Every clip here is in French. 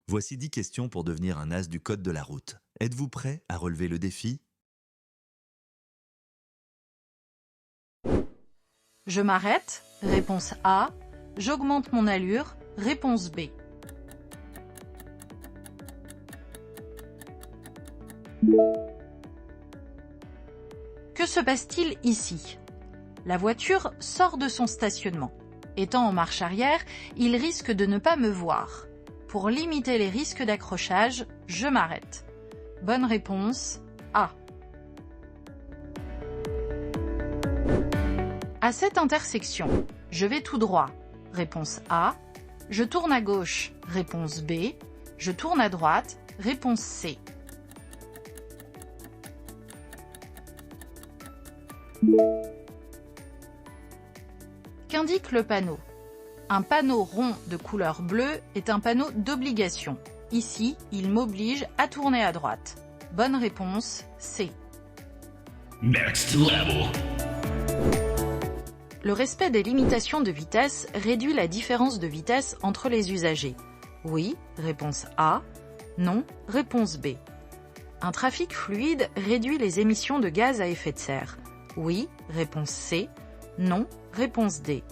Voici 10 questions pour devenir un as du code de la route. Êtes-vous prêt à relever le défi? Je m'arrête, réponse A. J'augmente mon allure, réponse B. Que se passe-t-il ici? La voiture sort de son stationnement. Étant en marche arrière, il risque de ne pas me voir. Pour limiter les risques d'accrochage, je m'arrête. Bonne réponse A. À cette intersection, je vais tout droit. Réponse A. Je tourne à gauche. Réponse B. Je tourne à droite. Réponse C. Qu'indique le panneau? Un panneau rond de couleur bleue est un panneau d'obligation. Ici, il m'oblige à tourner à droite. Bonne réponse C. Next level. Le respect des limitations de vitesse réduit la différence de vitesse entre les usagers. Oui, réponse A. Non, réponse B. Un trafic fluide réduit les émissions de gaz à effet de serre. Oui, réponse C. Non, réponse D.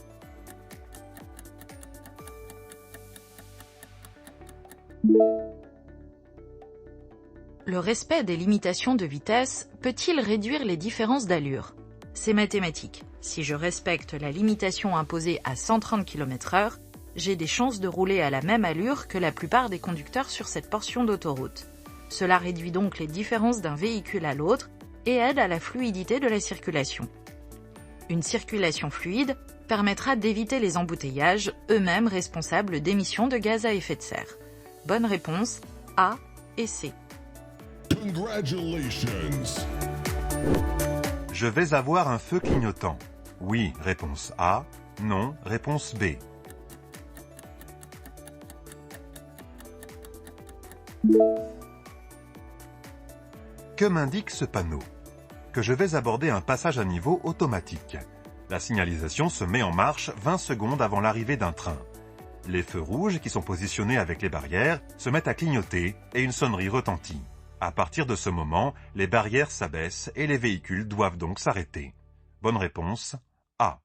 Le respect des limitations de vitesse peut-il réduire les différences d'allure? C'est mathématique. Si je respecte la limitation imposée à 130 km/h, j'ai des chances de rouler à la même allure que la plupart des conducteurs sur cette portion d'autoroute. Cela réduit donc les différences d'un véhicule à l'autre et aide à la fluidité de la circulation. Une circulation fluide permettra d'éviter les embouteillages, eux-mêmes responsables d'émissions de gaz à effet de serre. Bonne réponse A et C. Congratulations. Je vais avoir un feu clignotant. Oui, réponse A. Non, réponse B. Que m'indique ce panneau? Que je vais aborder un passage à niveau automatique. La signalisation se met en marche 20 secondes avant l'arrivée d'un train. Les feux rouges, qui sont positionnés avec les barrières, se mettent à clignoter et une sonnerie retentit. À partir de ce moment, les barrières s'abaissent et les véhicules doivent donc s'arrêter. Bonne réponse A.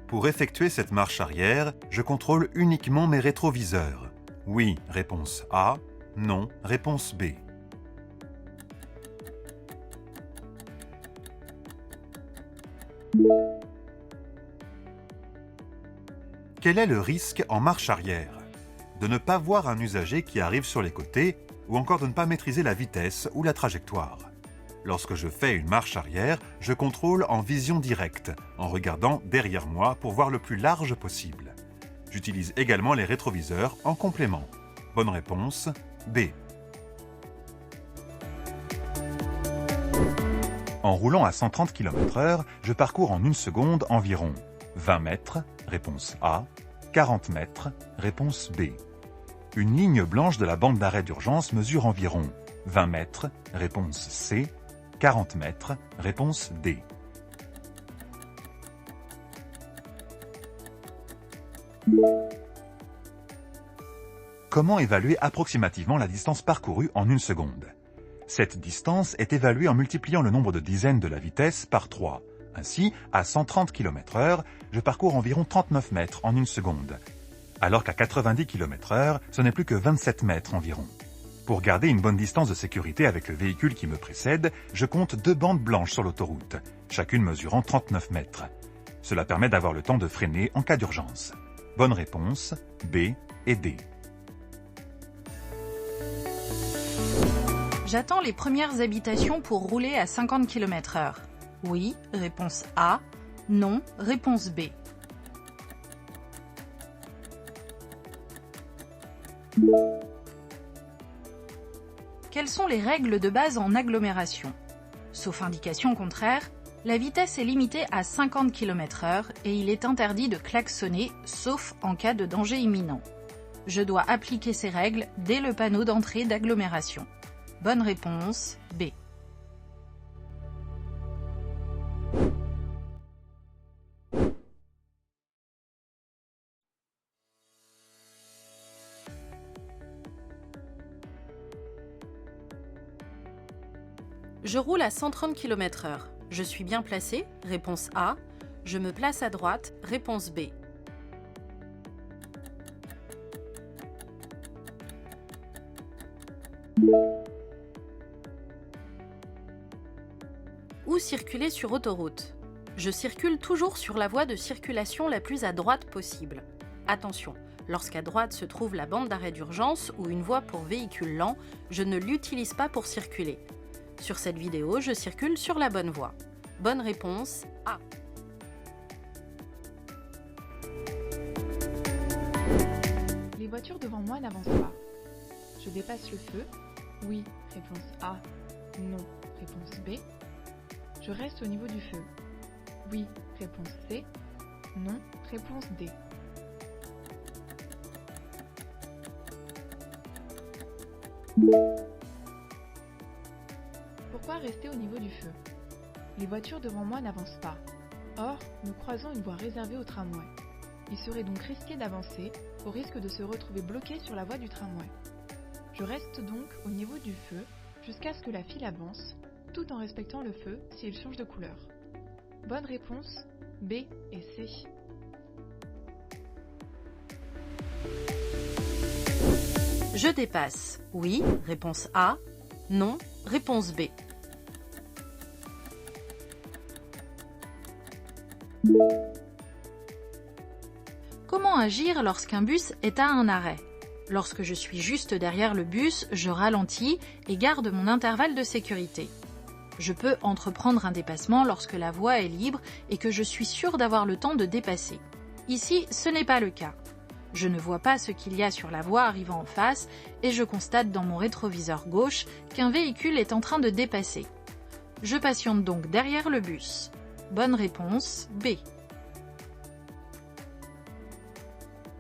Pour effectuer cette marche arrière, je contrôle uniquement mes rétroviseurs. Oui, réponse A. Non, réponse B. Quel est le risque en marche arrière? De ne pas voir un usager qui arrive sur les côtés ou encore de ne pas maîtriser la vitesse ou la trajectoire. Lorsque je fais une marche arrière, je contrôle en vision directe, en regardant derrière moi pour voir le plus large possible. J'utilise également les rétroviseurs en complément. Bonne réponse B. En roulant à 130 km/h, je parcours en une seconde environ 20 mètres, réponse A, 40 mètres, réponse B. Une ligne blanche de la bande d'arrêt d'urgence mesure environ 20 mètres, réponse C, 40 mètres, réponse D. Comment évaluer approximativement la distance parcourue en une seconde? Cette distance est évaluée en multipliant le nombre de dizaines de la vitesse par 3. Ainsi, à 130 km/h, je parcours environ 39 mètres en une seconde, alors qu'à 90 km/h, ce n'est plus que 27 mètres environ. Pour garder une bonne distance de sécurité avec le véhicule qui me précède, je compte 2 bandes blanches sur l'autoroute, chacune mesurant 39 mètres. Cela permet d'avoir le temps de freiner en cas d'urgence. Bonne réponse, B et D. J'attends les premières habitations pour rouler à 50 km/h. Oui, réponse A. Non, réponse B. Quelles sont les règles de base en agglomération? Sauf indication contraire, la vitesse est limitée à 50 km/h et il est interdit de klaxonner, sauf en cas de danger imminent. Je dois appliquer ces règles dès le panneau d'entrée d'agglomération. Bonne réponse, B. Je roule à 130 km/h. Je suis bien placé? Réponse A. Je me place à droite? Réponse B. Où circuler sur autoroute? Je circule toujours sur la voie de circulation la plus à droite possible. Attention, lorsqu'à droite se trouve la bande d'arrêt d'urgence ou une voie pour véhicules lents, je ne l'utilise pas pour circuler. Sur cette vidéo, je circule sur la bonne voie. Bonne réponse A. Les voitures devant moi n'avancent pas. Je dépasse le feu? Oui, réponse A. Non, réponse B. Je reste au niveau du feu? Oui, réponse C. Non, réponse D. Pourquoi rester au niveau du feu? Les voitures devant moi n'avancent pas. Or, nous croisons une voie réservée au tramway. Il serait donc risqué d'avancer, au risque de se retrouver bloqué sur la voie du tramway. Je reste donc au niveau du feu jusqu'à ce que la file avance, tout en respectant le feu s'il change de couleur. Bonne réponse, B et C. Je dépasse. Oui, réponse A. Non, réponse B. Comment agir lorsqu'un bus est à un arrêt? Lorsque je suis juste derrière le bus, je ralentis et garde mon intervalle de sécurité. Je peux entreprendre un dépassement lorsque la voie est libre et que je suis sûr d'avoir le temps de dépasser. Ici, ce n'est pas le cas. Je ne vois pas ce qu'il y a sur la voie arrivant en face et je constate dans mon rétroviseur gauche qu'un véhicule est en train de dépasser. Je patiente donc derrière le bus. Bonne réponse, B.